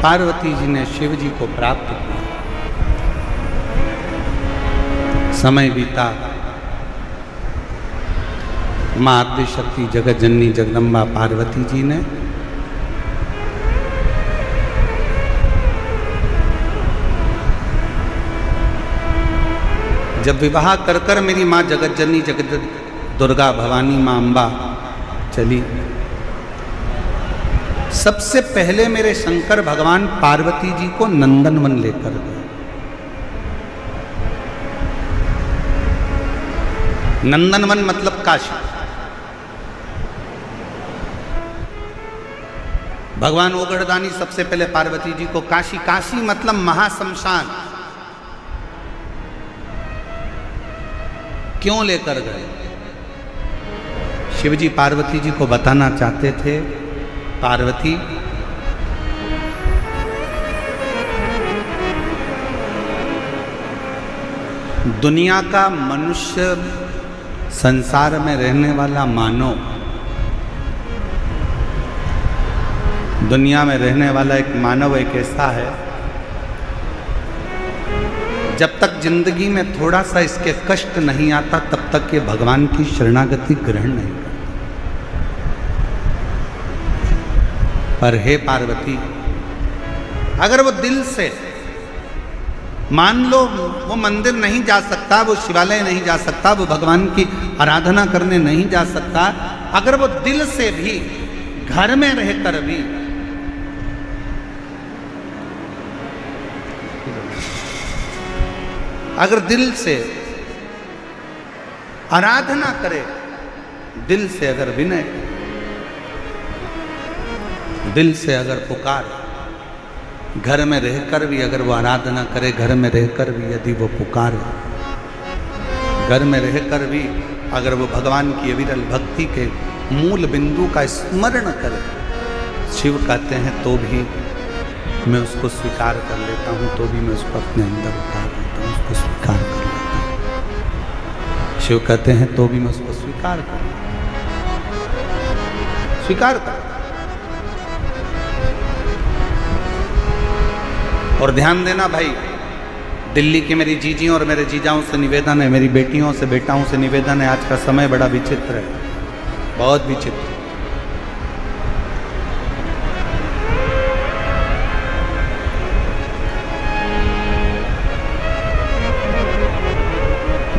पार्वती जी ने शिव जी को प्राप्त किया। समय बीता, मां आद्यशक्ति जगत जननी जगदम्बा पार्वती जी ने जब विवाह कर कर मेरी मां जगत जननी जगत दुर्गा भवानी मां अम्बा चली, सबसे पहले मेरे शंकर भगवान पार्वती जी को नंदनवन लेकर गए। नंदनवन मतलब काशी। भगवान ओगड़दानी सबसे पहले पार्वती जी को काशी, काशी मतलब महाशमशान, क्यों लेकर गए? शिवजी पार्वती जी को बताना चाहते थे, पार्वती दुनिया का मनुष्य, संसार में रहने वाला मानव, दुनिया में रहने वाला एक मानव एक ऐसा है जब तक जिंदगी में थोड़ा सा इसके कष्ट नहीं आता तब तक ये भगवान की शरणागति ग्रहण नहीं करता। पर हे पार्वती, अगर वो दिल से, मान लो वो मंदिर नहीं जा सकता, वो शिवालय नहीं जा सकता, वो भगवान की आराधना करने नहीं जा सकता, अगर वो दिल से भी घर में रहकर भी अगर दिल से आराधना करे, दिल से अगर विनय, दिल से अगर पुकार, घर में रहकर भी अगर वो आराधना करे, घर में रहकर भी यदि वो पुकारे, घर में रहकर भी अगर वो भगवान की अविरल भक्ति के मूल बिंदु का स्मरण करे, शिव कहते हैं तो भी मैं उसको स्वीकार कर लेता हूँ, तो भी मैं उसको अपने अंदर उतार लेता हूँ, उसको स्वीकार कर लेता हूँ। शिव कहते हैं तो भी मैं उसको स्वीकार कर, स्वीकार कर। और ध्यान देना भाई, दिल्ली की मेरी जीजियों और मेरे जीजाओं से निवेदन है, मेरी बेटियों से बेटाओं से निवेदन है, आज का समय बड़ा विचित्र है, बहुत विचित्र।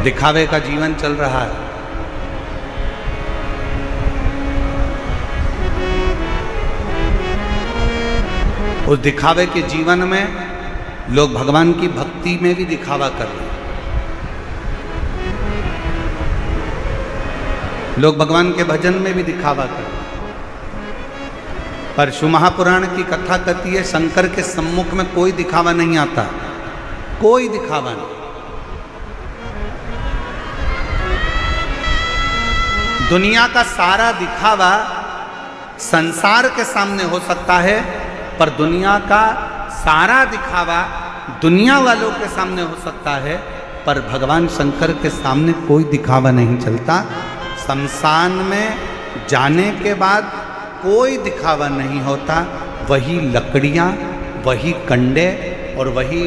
दिखावे का जीवन चल रहा है। उस दिखावे के जीवन में लोग भगवान की भक्ति में भी दिखावा कर रहे हैं, लोग भगवान के भजन में भी दिखावा कर रहे हैं। पर शिव महापुराण की कथा कहती है शंकर के सम्मुख में कोई दिखावा नहीं आता, कोई दिखावा नहीं। दुनिया का सारा दिखावा संसार के सामने हो सकता है, पर दुनिया का सारा दिखावा दुनिया वालों के सामने हो सकता है, पर भगवान शंकर के सामने कोई दिखावा नहीं चलता। शमशान में जाने के बाद कोई दिखावा नहीं होता, वही लकड़ियाँ, वही कंडे और वही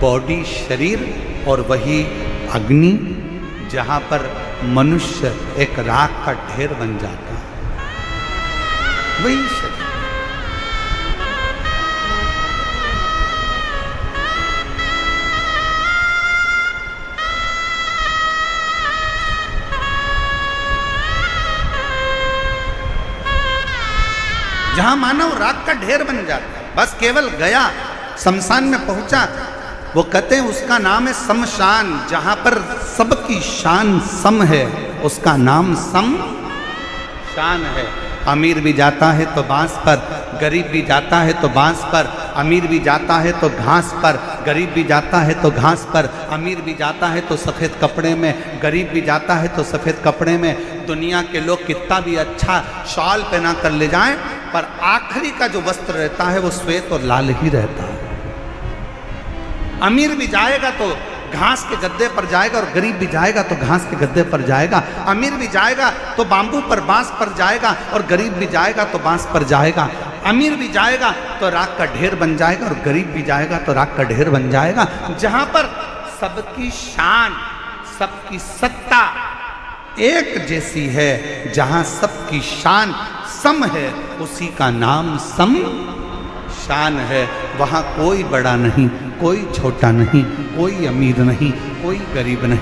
बॉडी शरीर और वही अग्नि, जहाँ पर मनुष्य एक राख का ढेर बन जाता है, वही शरीर। जहां मानव राख का ढेर बन जाता है, बस केवल गया, शमशान में पहुंचा, वो कहते हैं उसका नाम है शमशान, जहां पर सबकी शान सम है, उसका नाम शमशान है। अमीर भी जाता है तो बांस पर, गरीब भी जाता है तो बांस पर, अमीर भी जाता है तो घास पर, गरीब भी जाता है तो घास पर, अमीर भी जाता है तो सफ़ेद कपड़े में, गरीब भी जाता है तो सफ़ेद कपड़े में। दुनिया के लोग कितना भी अच्छा शॉल पहना कर ले जाएं, पर आखिरी का जो वस्त्र रहता है वो श्वेत और लाल ही रहता है। अमीर भी जाएगा तो घास के गद्दे पर जाएगा और गरीब भी जाएगा तो घास के गद्दे पर जाएगा। अमीर भी जाएगा तो बांबू पर बांस पर जाएगा और गरीब भी जाएगा तो बांस पर जाएगा। अमीर भी जाएगा तो राख का ढेर बन जाएगा और गरीब भी जाएगा तो राख का ढेर बन जाएगा। जहां पर सबकी शान, सबकी सत्ता एक जैसी है, जहां सबकी शान सम है, उसी का नाम सम शान है। वहां कोई बड़ा नहीं, कोई छोटा नहीं, कोई अमीर नहीं, कोई गरीब नहीं।